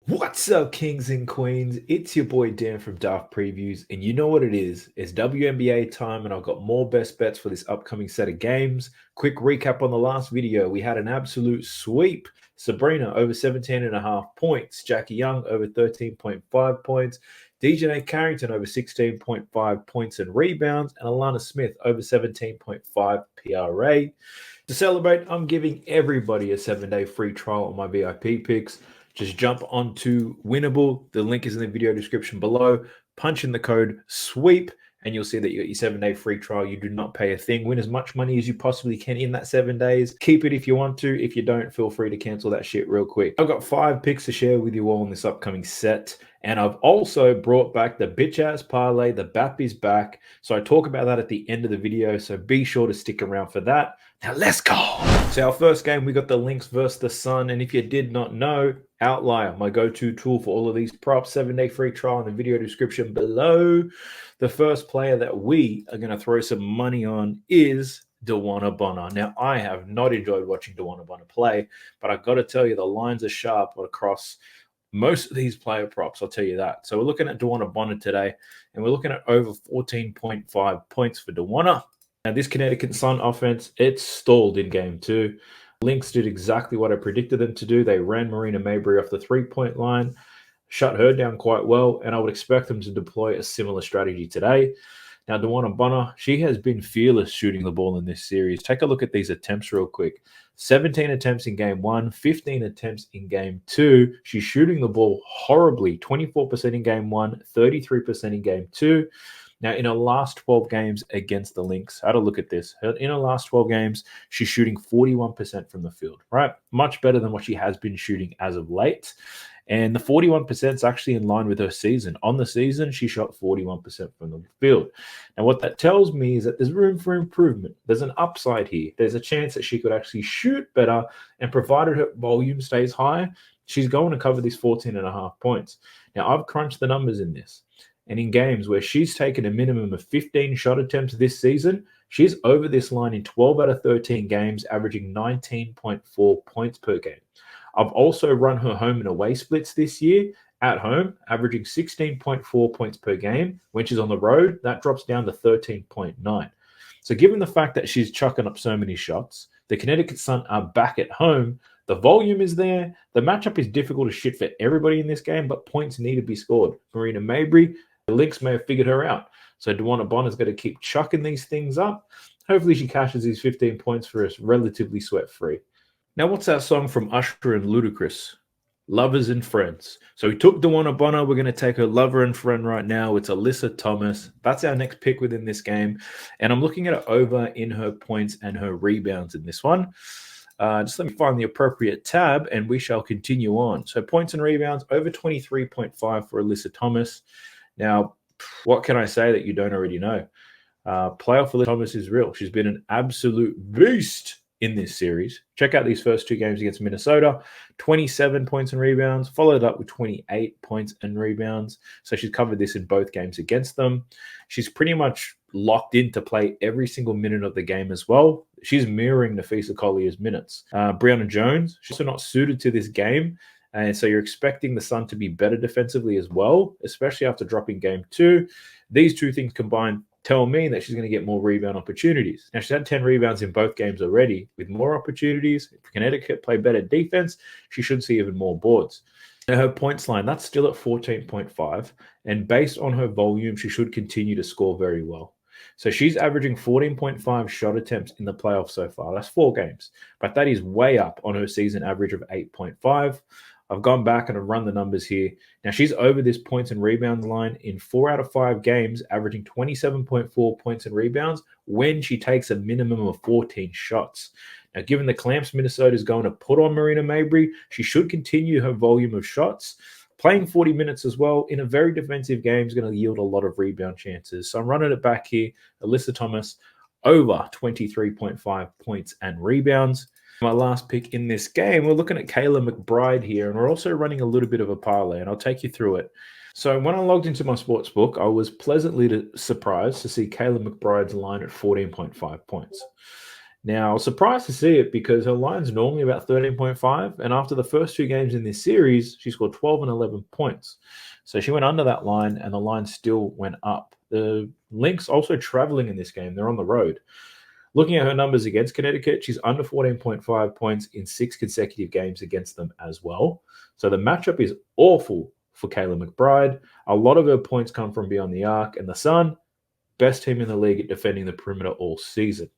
What's up, kings and queens? It's your boy Dan from Daft Previews, and you know what it is. It's WNBA time, and I've got more best bets for this upcoming set of games. Quick recap on the last video. We had an absolute sweep. Sabrina over 17.5 points. Jackie Young over 13.5 points. DJ Carrington over 16.5 points and rebounds. And Alana Smith over 17.5 PRA. To celebrate, I'm giving everybody a 7-day free trial on my VIP picks. Just jump onto Winnable. The link is in the video description below. Punch in the code SWEEP, and you'll see that you get your 7-day free trial. You do not pay a thing. Win as much money as you possibly can in that 7 days. Keep it if you want to. If you don't, feel free to cancel that shit real quick. I've got 5 picks to share with you all in this upcoming set. And I've also brought back the bitch ass parlay. The BAP is back. So I talk about that at the end of the video. So be sure to stick around for that. Now let's go. So our first game, we got the Lynx versus the Sun. And if you did not know, Outlier, my go-to tool for all of these props, 7-day free trial in the video description below. The first player that we are going to throw some money on is DeWanna Bonner. Now, I have not enjoyed watching DeWanna Bonner play, but I've got to tell you, the lines are sharp across most of these player props, I'll tell you that. So we're looking at DeWanna Bonner today, and we're looking at over 14.5 points for DeWanna. Now, this Connecticut Sun offense, it's stalled in game 2. Lynx did exactly what I predicted them to do. They ran Marina Mabrey off the three-point line, shut her down quite well, and I would expect them to deploy a similar strategy today. Now, DeWanna Bonner, she has been fearless shooting the ball in this series. Take a look at these attempts real quick. 17 attempts in game 1, 15 attempts in game 2. She's shooting the ball horribly. 24% in game 1, 33% in game 2. Now, in her last 12 games against the Lynx, I had a look at this. In her last 12 games, she's shooting 41% from the field, right? Much better than what she has been shooting as of late. And the 41% is actually in line with her season. On the season, she shot 41% from the field. Now, what that tells me is that there's room for improvement. There's an upside here. There's a chance that she could actually shoot better, and provided her volume stays high, she's going to cover these 14.5 points. Now, I've crunched the numbers in this. And in games where she's taken a minimum of 15 shot attempts this season, she's over this line in 12 out of 13 games, averaging 19.4 points per game. I've also run her home and away splits this year at home, averaging 16.4 points per game. When she's on the road, that drops down to 13.9. So given the fact that she's chucking up so many shots, the Connecticut Sun are back at home. The volume is there. The matchup is difficult as shit for everybody in this game, but points need to be scored. Marina Mabrey, the Lynx may have figured her out. So DeWanna Bonner's got to keep chucking these things up. Hopefully she cashes these 15 points for us relatively sweat-free. Now, what's that song from Usher and Ludacris? Lovers and Friends. So we took DeWanna Bonner. We're going to take her lover and friend right now. It's Alyssa Thomas. That's our next pick within this game. And I'm looking at it over in her points and her rebounds in this one. Just let me find the appropriate tab, and we shall continue on. So points and rebounds, over 23.5 for Alyssa Thomas. Now, what can I say that you don't already know? Playoff Alyssa Thomas is real. She's been an absolute beast in this series. Check out these first 2 games against Minnesota. 27 points and rebounds, followed up with 28 points and rebounds. So she's covered this in both games against them. She's pretty much locked in to play every single minute of the game as well. She's mirroring Nafisa Collier's minutes. Brianna Jones, she's also not suited to this game. And so you're expecting the Sun to be better defensively as well, especially after dropping game 2. These 2 things combined tell me that she's going to get more rebound opportunities. Now, she's had 10 rebounds in both games already. With more opportunities, if Connecticut play better defense, she should see even more boards. Now, her points line, that's still at 14.5. And based on her volume, she should continue to score very well. So she's averaging 14.5 shot attempts in the playoffs so far. That's 4 games. But that is way up on her season average of 8.5. I've gone back and I've run the numbers here. Now, she's over this points and rebounds line in 4 out of 5 games, averaging 27.4 points and rebounds when she takes a minimum of 14 shots. Now, given the clamps Minnesota is going to put on Marina Mabrey, she should continue her volume of shots. Playing 40 minutes as well in a very defensive game is going to yield a lot of rebound chances. So I'm running it back here. Alyssa Thomas, over 23.5 points and rebounds. My last pick in this game, we're looking at Kayla McBride here, and we're also running a little bit of a parlay, and I'll take you through it. So when I logged into my sports book, I was pleasantly surprised to see Kayla McBride's line at 14.5 points. Now, I was surprised to see it because her line's normally about 13.5. And after the first two games in this series, she scored 12 and 11 points. So she went under that line and the line still went up. The Lynx also traveling in this game. They're on the road. Looking at her numbers against Connecticut, she's under 14.5 points in 6 consecutive games against them as well. So the matchup is awful for Kayla McBride. A lot of her points come from beyond the arc, and the Sun, best team in the league at defending the perimeter all season.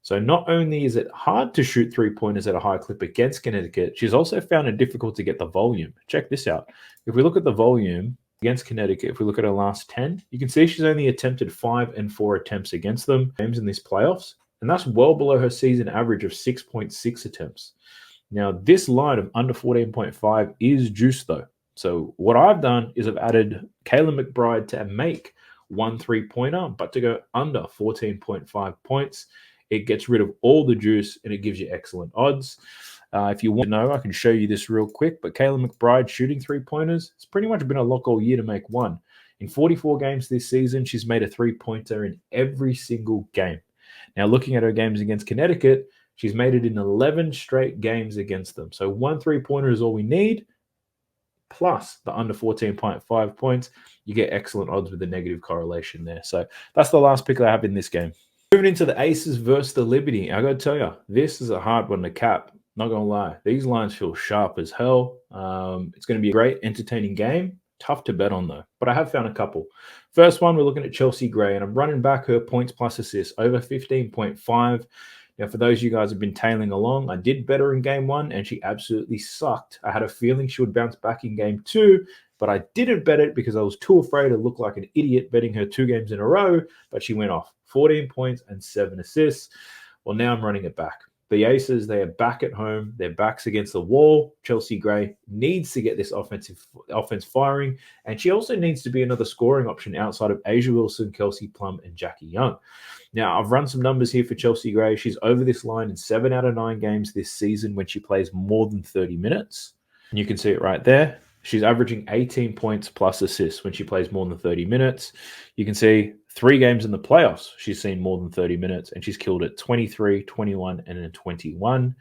So not only is it hard to shoot three-pointers at a high clip against Connecticut, she's also found it difficult to get the volume. Check this out. If we look at the volume against Connecticut, if we look at her last 10, you can see she's only attempted 5 and 4 attempts against them games in these playoffs, and that's well below her season average of 6.6 attempts. Now, this line of under 14.5 is juice, though. So what I've done is I've added Kayla McBride to make 1 3-pointer, but to go under 14.5 points. It gets rid of all the juice and it gives you excellent odds. If you want to know, I can show you this real quick, but Kayla McBride shooting 3-pointers, it's pretty much been a lock all year to make one. In 44 games this season, she's made a 3-pointer in every single game. Now, looking at her games against Connecticut, she's made it in 11 straight games against them. So 1 3-pointer is all we need, plus the under 14.5 points. You get excellent odds with the negative correlation there. So that's the last pick I have in this game. Moving into the Aces versus the Liberty. I got to tell you, this is a hard one to cap. Not going to lie. These lines feel sharp as hell. It's going to be a great, entertaining game. Tough to bet on, though. But I have found a couple. First one, we're looking at Chelsea Gray, and I'm running back her points plus assists over 15.5. Now, for those of you guys who have been tailing along, I did bet her in game one, and she absolutely sucked. I had a feeling she would bounce back in game two, but I didn't bet it because I was too afraid to look like an idiot betting her 2 games in a row, but she went off. 14 points and 7 assists. Well, now I'm running it back. The Aces, they are back at home. Their backs against the wall. Chelsea Gray needs to get this offense firing, and she also needs to be another scoring option outside of Asia Wilson, Kelsey Plum, and Jackie Young. Now, I've run some numbers here for Chelsea Gray. She's over this line in 7 out of 9 games this season when she plays more than 30 minutes. And you can see it right there. She's averaging 18 points plus assists when she plays more than 30 minutes. You can see 3 games in the playoffs, she's seen more than 30 minutes, and she's killed it 23, 21, and then 21.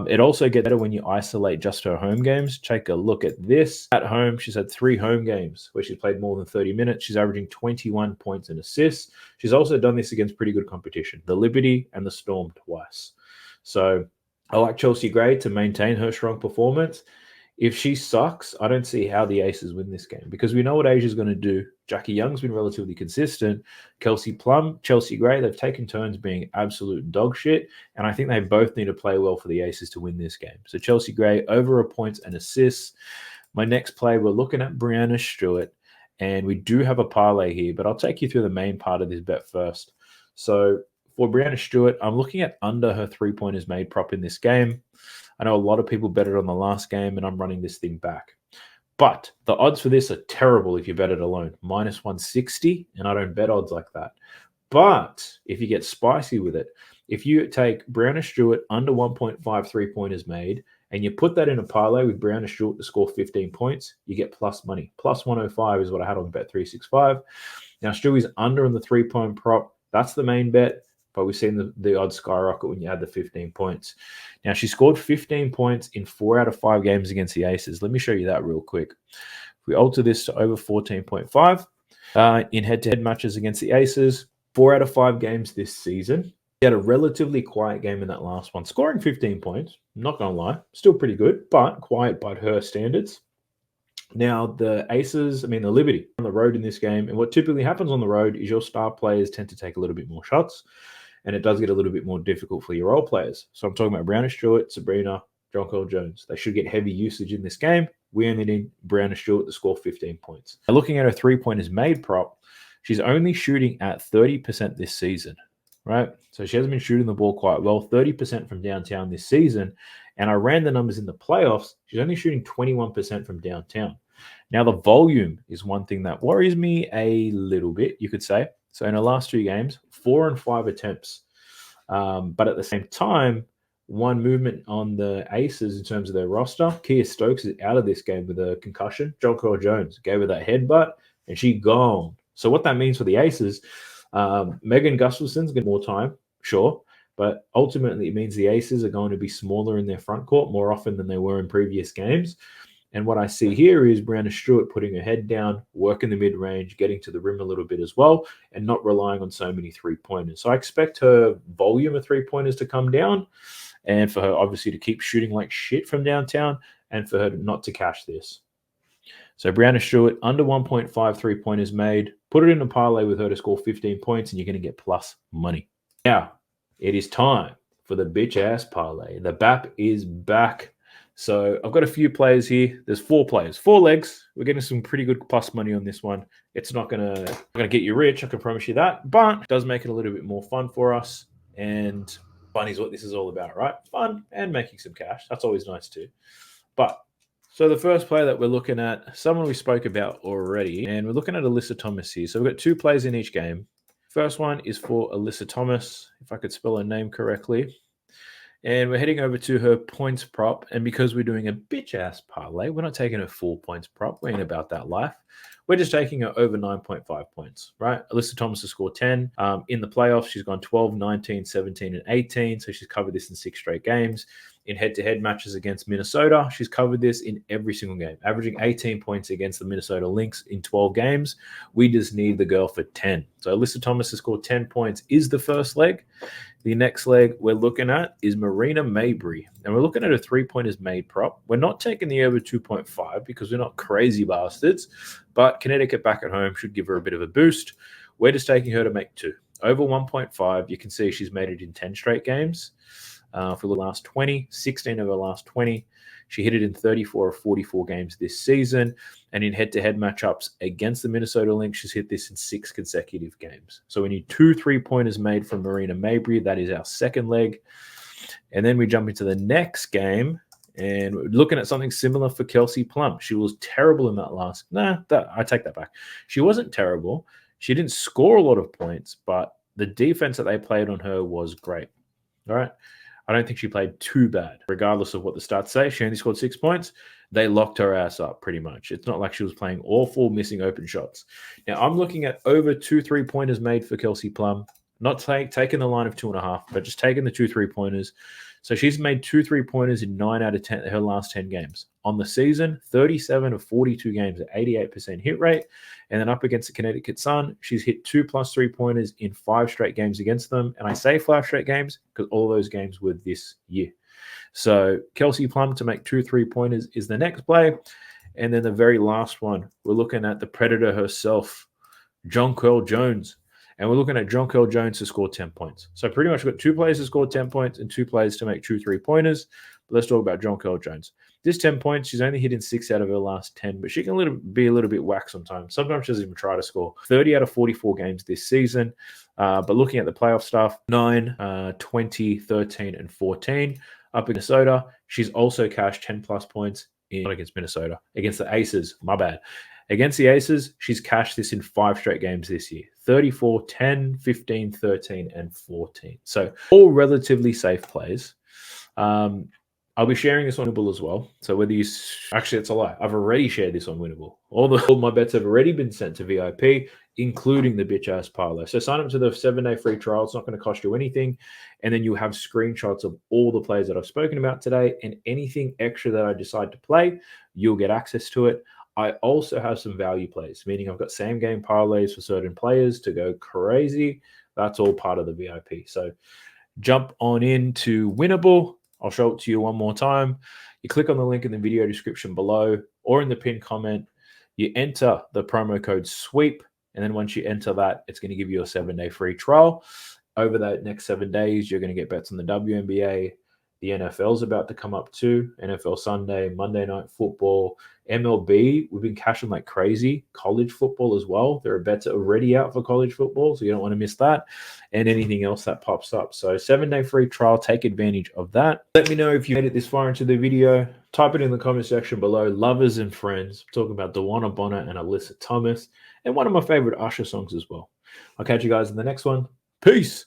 It also gets better when you isolate just her home games. Take a look at this. At home, she's had 3 home games where she's played more than 30 minutes. She's averaging 21 points and assists. She's also done this against pretty good competition, the Liberty and the Storm twice. So I like Chelsea Gray to maintain her strong performance. If she sucks, I don't see how the Aces win this game because we know what Asia's going to do. Jackie Young's been relatively consistent. Kelsey Plum, Chelsea Gray, they've taken turns being absolute dog shit, and I think they both need to play well for the Aces to win this game. So Chelsea Gray over her points and assists. My next play, we're looking at Brianna Stewart, and we do have a parlay here, but I'll take you through the main part of this bet first. So for Brianna Stewart, I'm looking at under her 3-pointers made prop in this game. I know a lot of people bet it on the last game, and I'm running this thing back. But the odds for this are terrible if you bet it alone. Minus 160, and I don't bet odds like that. But if you get spicy with it, if you take Brianna Stewart under 1.5 3-pointers made, and you put that in a parlay with Brianna Stewart to score 15 points, you get plus money. Plus 105 is what I had on Bet365. Now, Stewie's under on the 3-point prop. That's the main bet. But we've seen the odds skyrocket when you add the 15 points. Now, she scored 15 points in 4 out of 5 games against the Aces. Let me show you that real quick. If we alter this to over 14.5 in head-to-head matches against the Aces, 4 out of 5 games this season. She had a relatively quiet game in that last one, scoring 15 points. I'm not going to lie. Still pretty good, but quiet by her standards. Now, the Liberty on the road in this game, and what typically happens on the road is your star players tend to take a little bit more shots, and it does get a little bit more difficult for your role players. So I'm talking about Brianna Stewart, Sabrina, Jonquel Jones. They should get heavy usage in this game. We only need Brianna Stewart to score 15 points. Now, looking at her 3-pointers made prop, she's only shooting at 30% this season, right? So she hasn't been shooting the ball quite well, 30% from downtown this season. And I ran the numbers in the playoffs. She's only shooting 21% from downtown. Now, the volume is one thing that worries me a little bit, you could say. So in her last 2 games, 4 and 5 attempts. But at the same time, one movement on the Aces in terms of their roster, Kia Stokes is out of this game with a concussion. Jonquel Jones gave her that headbutt, and she gone. So what that means for the Aces, Megan Gustafson's getting more time, sure. but ultimately it means the Aces are going to be smaller in their front court more often than they were in previous games. And what I see here is Brianna Stewart putting her head down, working the mid-range, getting to the rim a little bit as well, and not relying on so many three-pointers. So I expect her volume of three-pointers to come down, and for her obviously to keep shooting like shit from downtown, and for her not to cash this. So Brianna Stewart, under 1.5 three-pointers made. Put it in a parlay with her to score 15 points, and you're going to get plus money. Now, it is time for the bitch-ass parlay. The BAP is back. So I've got a few players here. There's 4 players, 4 legs. We're getting some pretty good plus money on this one. It's not gonna get you rich, I can promise you that, but it does make it a little bit more fun for us. And fun is what this is all about, right? Fun and making some cash. That's always nice too. But so the first player that we're looking at, someone we spoke about already, and we're looking at Alyssa Thomas here. So we've got 2 plays in each game. First one is for Alyssa Thomas, if I could spell her name correctly. And we're heading over to her points prop. And because we're doing a bitch-ass parlay, we're not taking a full points prop. We ain't about that life. We're just taking her over 9.5 points, right? Alyssa Thomas has scored 10. In the playoffs, she's gone 12, 19, 17, and 18. So she's covered this in 6 straight games. In head-to-head matches against Minnesota, she's covered this in every single game, averaging 18 points against the Minnesota Lynx in 12 games. We just need the girl for 10. So Alyssa Thomas has scored 10 points is the first leg. The next leg we're looking at is Marina Mabry, and we're looking at a 3-pointers made prop. We're not taking the over 2.5 because we're not crazy bastards, but Connecticut back at home should give her a bit of a boost. We're just taking her to make 2. Over 1.5, you can see she's made it in 10 straight games. For the last 20, 16 of her last 20. She hit it in 34 of 44 games this season. And in head-to-head matchups against the Minnesota Lynx, she's hit this in 6 consecutive games. So we need 2 3-pointers made from Marina Mabry. That is our second leg. And then we jump into the next game. And we're looking at something similar for Kelsey Plum. She was terrible in that last. I take that back. She wasn't terrible. She didn't score a lot of points, but the defense that they played on her was great. All right. I don't think she played too bad, regardless of what the stats say. She only scored 6 points. They locked her ass up pretty much. It's not like she was playing awful, missing open shots. Now, I'm looking at over 2 3-pointers made for Kelsey Plum. Not taking the line of 2.5, but just taking the 2 3-pointers. So she's made 2 3-pointers in 9 out of 10 her last 10 games. On the season, 37 of 42 games at 88% hit rate. And then up against the Connecticut Sun, she's hit 2+ 3-pointers in 5 straight games against them. And I say 5 straight games because all those games were this year. So Kelsey Plum to make 2 3-pointers is the next play. And then the very last one, we're looking at the Predator herself, Jonquel Jones. And we're looking at Jonquel Jones to score 10 points. So pretty much we've got 2 players to score 10 points and 2 players to make 2 3-pointers. But let's talk about Jonquel Jones. This 10 points, she's only hitting 6 out of her last 10, but she can be a little bit whack sometimes. Sometimes she doesn't even try to score. 30 out of 44 games this season. But looking at the playoff stuff, 9, 20, 13, and 14. Up in Minnesota, she's also cashed 10+ points not against Minnesota, against the Aces. My bad. Against the Aces, she's cashed this in 5 straight games this year. 34, 10, 15, 13, and 14. So all relatively safe plays. I'll be sharing this on Winnable as well. So whether you... Actually, it's a lie. I've already shared this on Winnable. All my bets have already been sent to VIP, including the bitch-ass parlay. So sign up to the 7-day free trial. It's not going to cost you anything. And then you have screenshots of all the plays that I've spoken about today. And anything extra that I decide to play, you'll get access to it. I also have some value plays, meaning I've got same game parlays for certain players to go crazy. That's all part of the VIP. So jump on into Winnable. I'll show it to you one more time. You click on the link in the video description below or in the pinned comment. You enter the promo code SWEEP. And then once you enter that, it's going to give you a 7-day free trial. Over that next 7 days, you're going to get bets on the WNBA. The NFL's about to come up too. NFL Sunday, Monday Night Football, MLB. We've been cashing like crazy. College football as well. There are bets already out for college football, so you don't want to miss that. And anything else that pops up. So 7-day free trial. Take advantage of that. Let me know if you made it this far into the video. Type it in the comment section below. Lovers and friends. I'm talking about Dewana Bonner and Alyssa Thomas. And one of my favorite Usher songs as well. I'll catch you guys in the next one. Peace.